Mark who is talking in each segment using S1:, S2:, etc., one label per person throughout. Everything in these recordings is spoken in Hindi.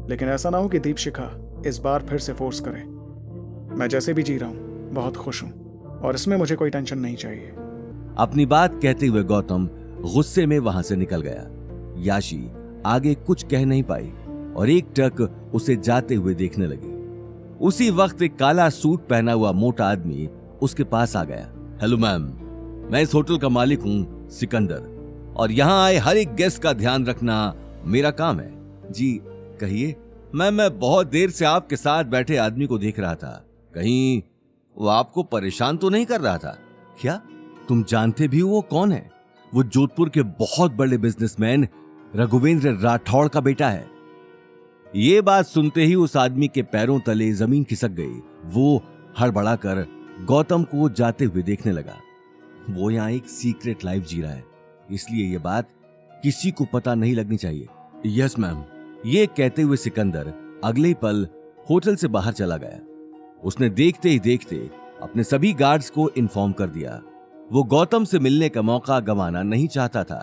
S1: लेकिन ऐसा ना हो कि दीपशिखा इस बार फिर से फोर्स करे। मैं जैसे भी जी रहा हूँ बहुत खुश हूँ और इसमें मुझे कोई टेंशन नहीं चाहिए।
S2: अपनी बात कहते हुए गौतम गुस्से में वहां से निकल गया। याशी आगे कुछ कह नहीं पाई और एक टक उसे जाते हुए देखने लगी। उसी वक्त एक काला सूट पहना हुआ मोटा आदमी उसके पास आ गया। हेलो मैम, मैं इस होटल का मालिक हूं सिकंदर, और यहाँ आए हर एक गेस्ट का ध्यान रखना मेरा काम है। जी कहिए। मैम, मैं बहुत देर से आपके साथ बैठे आदमी को देख रहा था, कहीं वो आपको परेशान तो नहीं कर रहा था क्या? तुम जानते भी हो वो कौन है? वो जोधपुर के बहुत बड़े बिजनेसमैन रघुवेंद्र राठौड़ का बेटा है। ये बात सुनते ही उस आदमी के पैरों तले जमीन खिसक गई। वो हड़बड़ाकर गौतम को जाते हुए देखने लगा। वो यहाँ एक सीक्रेट लाइफ जी रहा है, इसलिए ये बात किसी को पता नहीं लगनी चाहिए। Yes ma'am. ये कहते हुए सिकंदर अगले ही पल होटल से बाहर चला गया। उसने देखते ही देखते अपने सभी गार्ड्स को इन्फॉर्म कर दिया। वो गौतम से मिलने का मौका गंवाना नहीं चाहता था।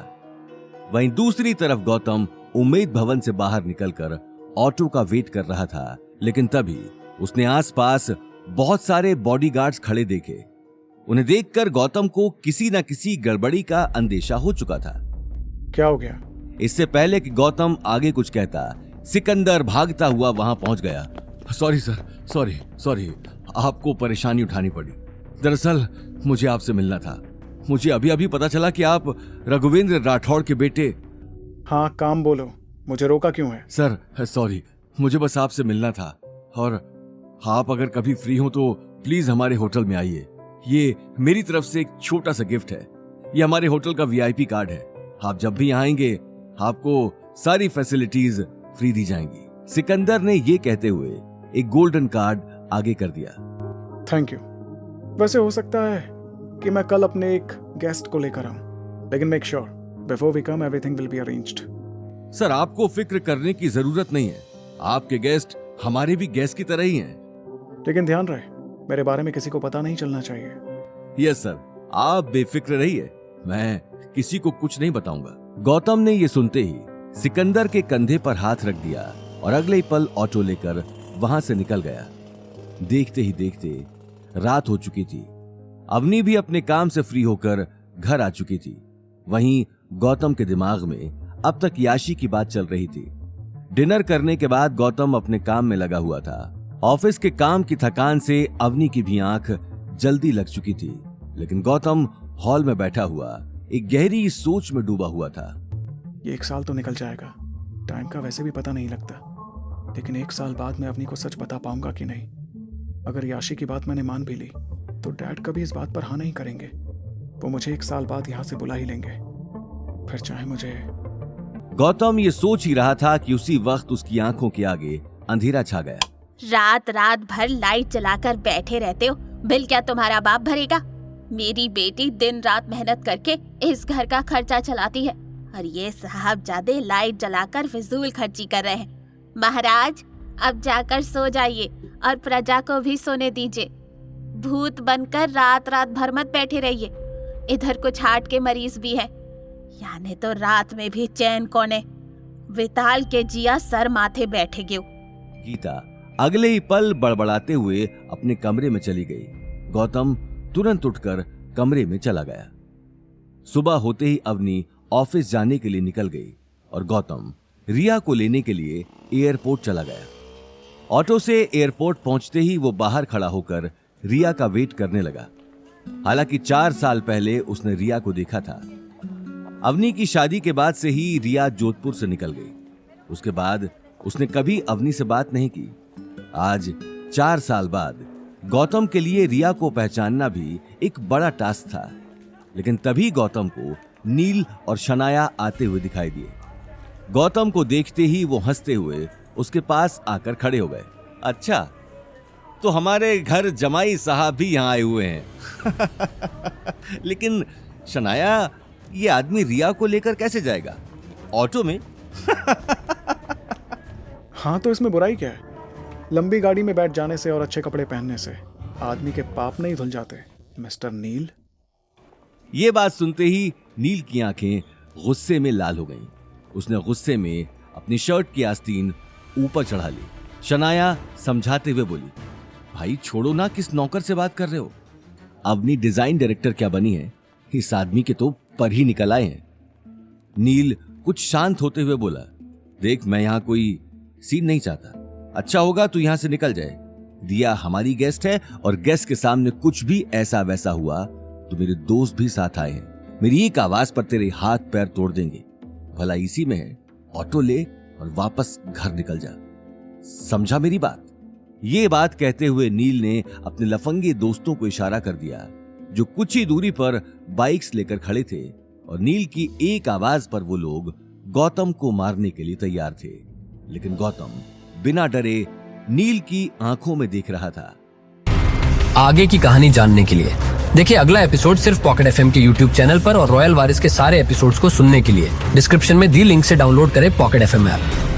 S2: वहीं दूसरी तरफ गौतम उम्मीद भवन से बाहर निकलकर ऑटो का वेट कर रहा था, लेकिन तभी उसने आसपास बहुत सारे बॉडीगार्ड्स खड़े देखे। उन्हें देखकर गौतम को किसी न किसी गड़बड़ी का अंदेशा हो चुका था।
S1: क्या हो गया?
S2: इससे पहले कि गौतम आगे कुछ कहता, सिकंदर भागता हुआ वहां पहुंच गया। सॉरी सर, सॉरी, आपको परेशानी उठानी पड़ी। दरअसल मुझे आपसे मिलना था। मुझे अभी अभी पता चला कि आप रघुवेंद्र राठौड़ के बेटे।
S1: हाँ, काम बोलो, मुझे रोका क्यों है?
S2: सर सॉरी, मुझे बस आपसे मिलना था, और आप अगर कभी फ्री हो तो प्लीज हमारे होटल में आइए। ये मेरी तरफ से एक छोटा सा गिफ्ट है। ये हमारे होटल का वीआईपी कार्ड है। आप जब भी यहाँ आएंगे आपको सारी फैसिलिटीज फ्री दी जाएंगी। सिकंदर ने ये कहते हुए एक गोल्डन कार्ड आगे कर दिया।
S1: Thank you. वैसे हो सकता है कि मैं कल अपने एक गेस्ट को लेकर आऊं, लेकिन make sure before we come everything will be arranged.
S2: Sir, आपको फिक्र करने की जरूरत नहीं है। आपके गेस्ट हमारे भी गेस्ट की तरह ही हैं।
S1: लेकिन ध्यान रहे, मेरे बारे में किसी को पता नहीं चलना चाहिए।
S2: यस सर, आप बेफिक्र रहिए, मैं किसी को कुछ नहीं बताऊंगा। गौतम ने ये सुनते ही सिकंदर के कंधे पर हाथ रख दिया और अगले ही पल ऑटो लेकर वहां से निकल गया। देखते ही देखते रात हो चुकी थी। अवनी भी अपने काम से फ्री होकर घर आ चुकी थी। वहीं गौतम के दिमाग में अब तक याशी की बात चल रही थी। डिनर करने के बाद गौतम अपने काम में लगा हुआ था। ऑफिस के काम की थकान से अवनी की भी आंख जल्दी लग चुकी थी, लेकिन गौतम हॉल में बैठा हुआ एक गहरी सोच में डूबा हुआ था।
S1: ये 1 साल तो निकल जाएगा, टाइम का वैसे भी पता नहीं लगता, लेकिन 1 साल बाद मैं अवनी को सच बता पाऊंगा कि नहीं। अगर याशी की बात मैंने मान भी ली तो डैड कभी इस बात पर हाँ नहीं करेंगे। वो मुझे 1 साल बाद यहाँ से बुला ही लेंगे, फिर चाहे मुझे।
S2: गौतम ये सोच ही रहा था कि उसी वक्त उसकी आंखों के आगे अंधेरा छा गया।
S3: रात रात भर लाइट जलाकर बैठे रहते हो, बिल क्या तुम्हारा बाप भरेगा? मेरी बेटी दिन रात मेहनत करके इस घर का खर्चा चलाती है और ये साहबजादे लाइट जलाकर फिजूल खर्ची कर रहे हैं। महाराज, अब जाकर सो जाइए और प्रजा को भी सोने दीजिए। भूत बनकर रात रात भर मत बैठे रहिए। इधर कुछ हार्ट के मरीज भी हैं, यानी तो रात में भी चैन कोने विताल के जिया सर माथे बैठे गियो।
S2: गीता अगले ही पल बड़बड़ाते हुए अपने कमरे में चली गई। गौतम तुरंत उठकर कमरे में चला गया। सुबह होते ही अवनी ऑफिस जाने के लिए निकल गई और गौतम रिया को लेने के लिए एयरपोर्ट चला गया। ऑटो से एयरपोर्ट पहुंचते ही वो बाहर खड़ा होकर रिया का वेट करने लगा। हालांकि 4 साल पहले उसने रिया को देखा था। अवनी की शादी के बाद से ही रिया जोधपुर से निकल गई। उसके बाद उसने कभी अवनी से बात नहीं की। आज 4 साल बाद गौतम के लिए रिया को पहचानना भी एक बड़ा टास्क था, लेकिन तभी गौतम को नील और शनाया आते हुए दिखाई दिए। गौतम को देखते ही वो हंसते हुए उसके पास आकर खड़े हो गए। अच्छा, तो हमारे घर जमाई साहब भी यहाँ आए हुए हैं। लेकिन शनाया, ये आदमी रिया को लेकर कैसे जाएगा? ऑटो में?
S1: हाँ, तो इसमें बुराई क्या है? लंबी गाड़ी में बैठ जाने से और अच्छे कपड़े पहनने से आदमी के पाप नहीं धुल जाते, मिस्टर नील।
S2: ये बात सुनते ही नील की आंखें गुस्से में लाल हो गईं। उसने गुस्से में अपनी शर्ट की आस्तीन ऊपर चढ़ा ली। शनाया समझाते हुए बोली, भाई छोड़ो ना, किस नौकर से बात कर रहे हो? अवनी डिजाइन डायरेक्टर क्या बनी है, इस आदमी के तो पर ही निकल आए हैं। नील कुछ शांत होते हुए बोला, देख मैं यहां कोई सीन नहीं चाहता, अच्छा होगा तू यहां से निकल जाए। दिया हमारी गेस्ट है और गेस्ट के सामने कुछ भी ऐसा वैसा हुआ तो मेरे दोस्त भी साथ आए हैं, मेरी एक आवाज पर तेरे हाथ पैर तोड़ देंगे। भला इसी में है, ऑटो ले और वापस घर निकल जा, समझा मेरी बात? ये बात कहते हुए नील ने अपने लफंगे दोस्तों को इशारा कर दिया जो कुछ ही दूरी पर बाइक्स लेकर खड़े थे, और नील की एक आवाज पर वो लोग गौतम को मारने के लिए तैयार थे। लेकिन गौतम बिना डरे नील की आंखों में देख रहा था।
S4: आगे की कहानी जानने के लिए देखिए अगला एपिसोड सिर्फ पॉकेट एफएम के यूट्यूब चैनल पर, और रॉयल वारिस के सारे एपिसोड्स को सुनने के लिए डिस्क्रिप्शन में दी लिंक से डाउनलोड करें पॉकेट एफएम ऐप।